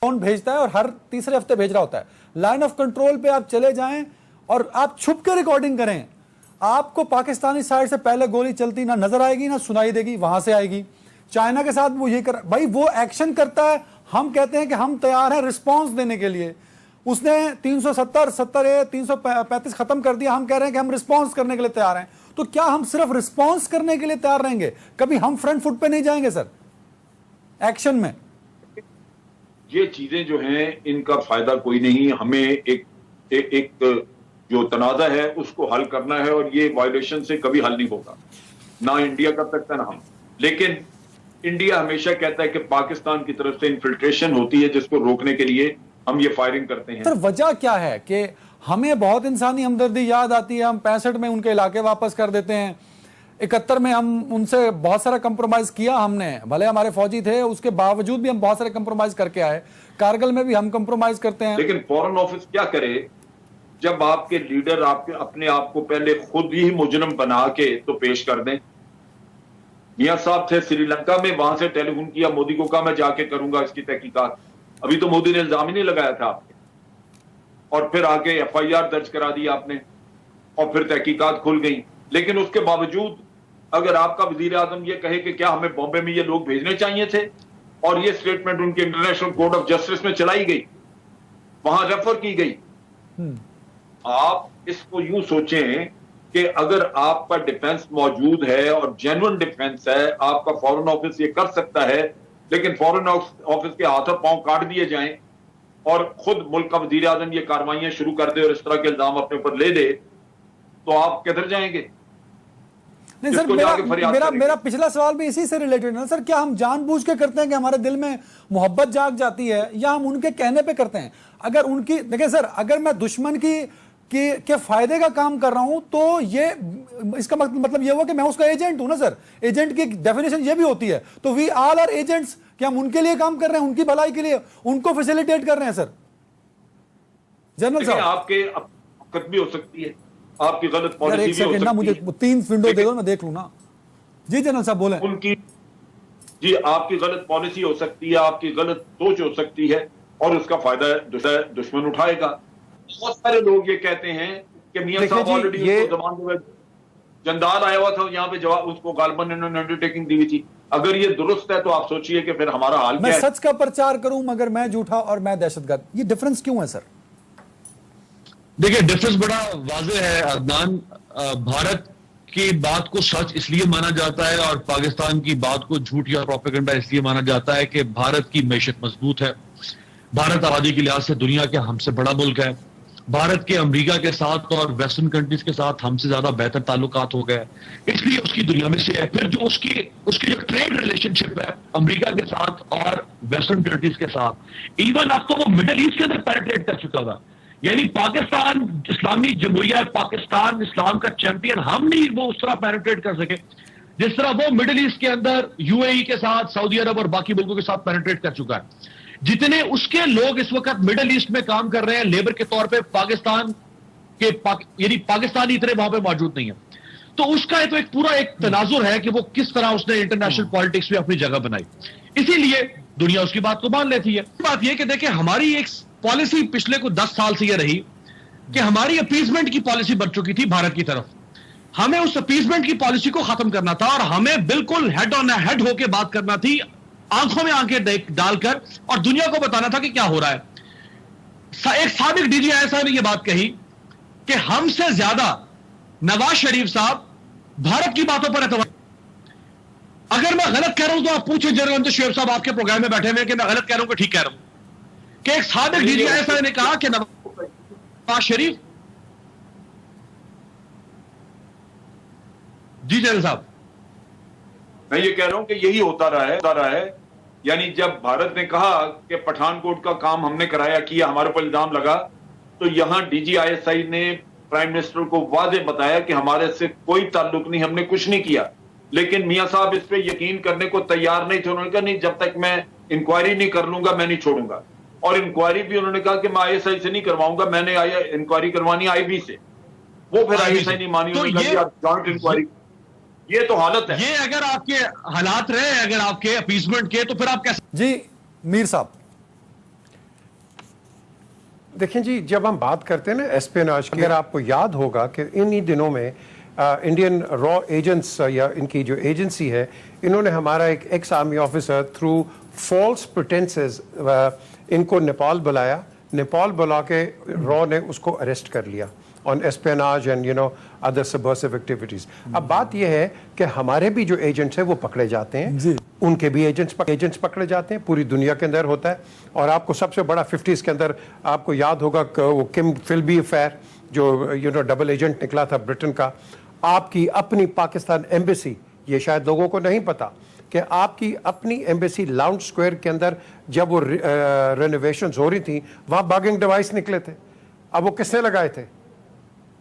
Drone भेजता है और हर तीसरे हफ्ते भेज रहा होता है। लाइन ऑफ कंट्रोल पे आप चले जाएं और आप छुप के रिकॉर्डिंग करें, आपको पाकिस्तानी साइड से पहले गोली चलती ना नजर आएगी ना सुनाई देगी, वहां से आएगी। चाइना के साथ वो ये कर, भाई वो एक्शन करता है, हम कहते हैं कि हम तैयार हैं रिस्पांस देने के लिए। उसने 335 खत्म कर दिया, हम कह रहे हैं कि हम रिस्पांस करने के लिए तैयार हैं। तो क्या हम सिर्फ रिस्पांस करने के लिए तैयार रहेंगे? कभी हम फ्रंट फुट पे नहीं जाएंगे सर एक्शन में? ये चीजें जो हैं इनका फायदा कोई नहीं। हमें एक जो तनाजा है उसको हल करना है, और ये वायलेशन से कभी हल नहीं होगा, ना इंडिया कर सकता ना हम। लेकिन इंडिया हमेशा कहता है कि पाकिस्तान की तरफ से इन्फिल्ट्रेशन होती है, जिसको रोकने के लिए हम ये फायरिंग करते हैं। सर वजह क्या है कि हमें बहुत इंसानी हमदर्दी याद आती है, हम 65 में उनके इलाके वापस कर देते हैं, 71 में हम उनसे बहुत सारा कंप्रोमाइज किया हमने, भले हमारे फौजी थे उसके बावजूद भी हम बहुत सारे कंप्रोमाइज करके आए, कारगिल में भी हम कंप्रोमाइज करते हैं। लेकिन फॉरेन ऑफिस क्या करे जब आपके लीडर आपके अपने आप को पहले खुद ही मुजरिम बना के तो पेश कर दें। मियां साहब थे श्रीलंका में, वहां से टेलीफोन किया मोदी को, कहा मैं जाके करूंगा इसकी तहकीकात। अभी तो मोदी ने इल्जाम ही नहीं लगाया था आपने, और फिर आके FIR दर्ज करा दी आपने, और फिर तहकीकात खुल गई। लेकिन उसके बावजूद अगर आपका वजीर आजम ये कहे कि क्या हमें बॉम्बे में ये लोग भेजने चाहिए थे, और ये स्टेटमेंट उनके इंटरनेशनल कोर्ट ऑफ जस्टिस में चलाई गई, वहां रेफर की गई। आप इसको यूं सोचें कि अगर आपका डिफेंस मौजूद है और जेन्युइन डिफेंस है, आपका फॉरेन ऑफिस ये कर सकता है, लेकिन फॉरेन ऑफिस के हाथों पांव काट दिए जाएं और खुद मुल्क का वजीर आजम ये कार्रवाइयां शुरू कर दे और इस तरह के इल्जाम अपने ऊपर ले दे, तो आप किधर जाएंगे? नहीं सर, मेरा पिछला सवाल भी इसी से रिलेटेड है सर। क्या हम जानबूझ के करते हैं कि हमारे दिल में मोहब्बत जाग जाती है, या हम उनके कहने पे करते हैं? अगर उनकी, देखिए सर, अगर मैं दुश्मन के फायदे का काम कर रहा हूं तो ये इसका मतलब ये हुआ कि मैं उसका एजेंट हूं ना सर। एजेंट की डेफिनेशन ये भी होती है। तो वी ऑल आर एजेंट्स, कि हम उनके लिए काम कर रहे हैं, उनकी भलाई के लिए, उनको फैसिलिटेट कर रहे हैं सर। जनरल साहब, आपके भी हो सकती है, आपकी गलत पॉलिसी भी हो सकती है। मुझे 3 विंडो दे दो, मैं देख लूं ना। जी जनरल साहब बोले। उनकी जी आपकी गलत पॉलिसी हो सकती है, आपकी गलत सोच हो सकती है, और उसका फायदा दुश्मन उठाएगा। बहुत सारे लोग ये कहते हैं कि मियां साहब ऑलरेडी उसको जमान जंदाल आया हुआ था यहाँ पे, जवाब उसको गालबन इन्होंने अंडरटेकिंग दी हुई थी। अगर ये दुरुस्त है तो आप सोचिए कि फिर हमारा हाल क्या है। मैं सच का प्रचार करूं मगर मैं झूठा और मैं दहशतगर्द, ये डिफरेंस क्यों है सर? देखिए डिफरेंस बड़ा वाज़ेह है अदनान। भारत की बात को सच इसलिए माना जाता है और पाकिस्तान की बात को झूठ या प्रोपेगेंडा इसलिए माना जाता है कि भारत की मैशत मजबूत है, भारत आबादी के लिहाज से दुनिया के हमसे बड़ा मुल्क है, भारत के अमेरिका के साथ और वेस्टर्न कंट्रीज के साथ हमसे ज्यादा बेहतर ताल्लुकात हो गए, इसलिए उसकी दुनिया में से है। फिर जो उसकी जो ट्रेड रिलेशनशिप है अमेरिका के साथ और वेस्टर्न कंट्रीज के साथ, इवन अब तो वो मिडिल ईस्ट के अंदर पेनिट्रेट कर चुका था। यानी पाकिस्तान इस्लामी जमहूरिया पाकिस्तान इस्लाम का चैंपियन, हम नहीं वो उस तरह पेनिट्रेट कर सके जिस तरह वो मिडिल ईस्ट के अंदर UAE के साथ, सऊदी अरब और बाकी मुल्कों के साथ पेनिट्रेट कर चुका है। जितने उसके लोग इस वक्त मिडिल ईस्ट में काम कर रहे हैं लेबर के तौर पे, पाकिस्तान के यानी पाकिस्तानी इतने वहां पे मौजूद नहीं है। तो उसका तो एक पूरा एक तनाजुर है कि वो किस तरह उसने इंटरनेशनल पॉलिटिक्स में अपनी जगह बनाई, इसीलिए दुनिया उसकी बात को मान लेती है। बात यह कि देखिए हमारी एक पॉलिसी पिछले को 10 साल से यह रही कि हमारी अपीजमेंट की पॉलिसी बन चुकी थी भारत की तरफ। हमें उस अपीजमेंट की पॉलिसी को खत्म करना था और हमें बिल्कुल हेड ऑन हेड होकर बात करना थी, आंखों में आंखें डालकर, और दुनिया को बताना था कि क्या हो रहा है। एक साबिक DGI ने यह बात कही कि हमसे ज्यादा नवाज शरीफ साहब भारत की बातों पर एतबार। अगर मैं गलत कह रहा हूं तो आप पूछे जनरल शुएब साहब आपके प्रोग्राम में बैठे हुए कि मैं गलत कह रहा हूं कि ठीक कह रहा हूं, कि एक साबिक DGI ने कहा कि नवाज शरीफ। जी जनरल साहब, मैं ये कह रहा हूं कि यही होता रहा है। यानी जब भारत ने कहा कि पठानकोट का काम हमने कराया किया, हमारे पर इल्जाम लगा, तो यहां DGI ने प्राइम मिनिस्टर को वाज़ेह बताया कि हमारे से कोई ताल्लुक नहीं, हमने कुछ नहीं किया। लेकिन मियां साहब इस पे यकीन करने को तैयार नहीं थे। उन्होंने कहा नहीं, जब तक मैं इंक्वायरी नहीं कर लूंगा मैं नहीं छोड़ूंगा। और इंक्वायरी भी उन्होंने कहा कि मैं ISI से नहीं करवाऊंगा, मैंने इंक्वायरी करवानी IB से। वो फिर ISI नहीं मानी, उन्होंने कहा जॉइंट इंक्वायरी। ये तो हालत है। ये अगर आपके हालात रहे अगर आपके अपीजमेंट के, तो फिर आप कैसे? जी मीर साहब, देखें जी, जब हम बात करते हैं ना एस्पियोनाज की, अगर आपको याद होगा कि इन्हीं दिनों में इंडियन रॉ एजेंट्स या इनकी जो एजेंसी है, इन्होंने हमारा एक ex army officer through false pretences इनको नेपाल बुलाया। नेपाल बुला के रॉ ने उसको अरेस्ट कर लिया on espionage and other subversive activities. अब बात यह है कि हमारे भी जो एजेंट्स हैं वो पकड़े जाते हैं, उनके भी एजेंट्स पकड़े जाते हैं, पूरी दुनिया के अंदर होता है। और आपको सबसे बड़ा 50s के अंदर आपको याद होगा कि वो किम फिल्बी अफेयर जो डबल एजेंट निकला था ब्रिटेन का। आपकी अपनी पाकिस्तान एम्बेसी, ये शायद लोगों को नहीं पता कि आपकी अपनी एम्बेसी लाउंज स्क्वायर के अंदर जब वो रेनोवेशंस हो रही थी, वहां बगिंग डिवाइस निकले थे। अब वो किसने लगाए थे?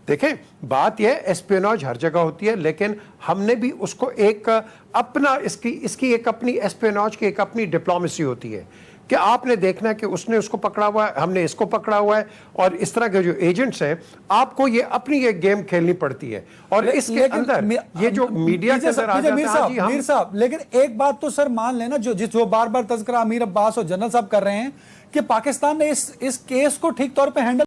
देखें, बात यह एस्पियोनाज हर जगह होती है, लेकिन हमने भी उसको एक अपना इसकी एक अपनी एस्पियोनाज की एक अपनी डिप्लोमेसी होती है कि आपने देखना है कि उसने उसको पकड़ा हुआ है, हमने इसको पकड़ा हुआ है, और इस तरह के जो एजेंट्स हैं आपको ये अपनी एक गेम खेलनी पड़ती है। और इसके अंदर ये जो मीडिया के अंदर आ जाता है, मीर साहब, लेकिन एक बात तो सर मान लेना, जो बार बार तज़किरा अमीर अब्बास और जनरल साहब कर रहे हैं कि पाकिस्तान ने इस केस को ठीक तौर पे हैंडल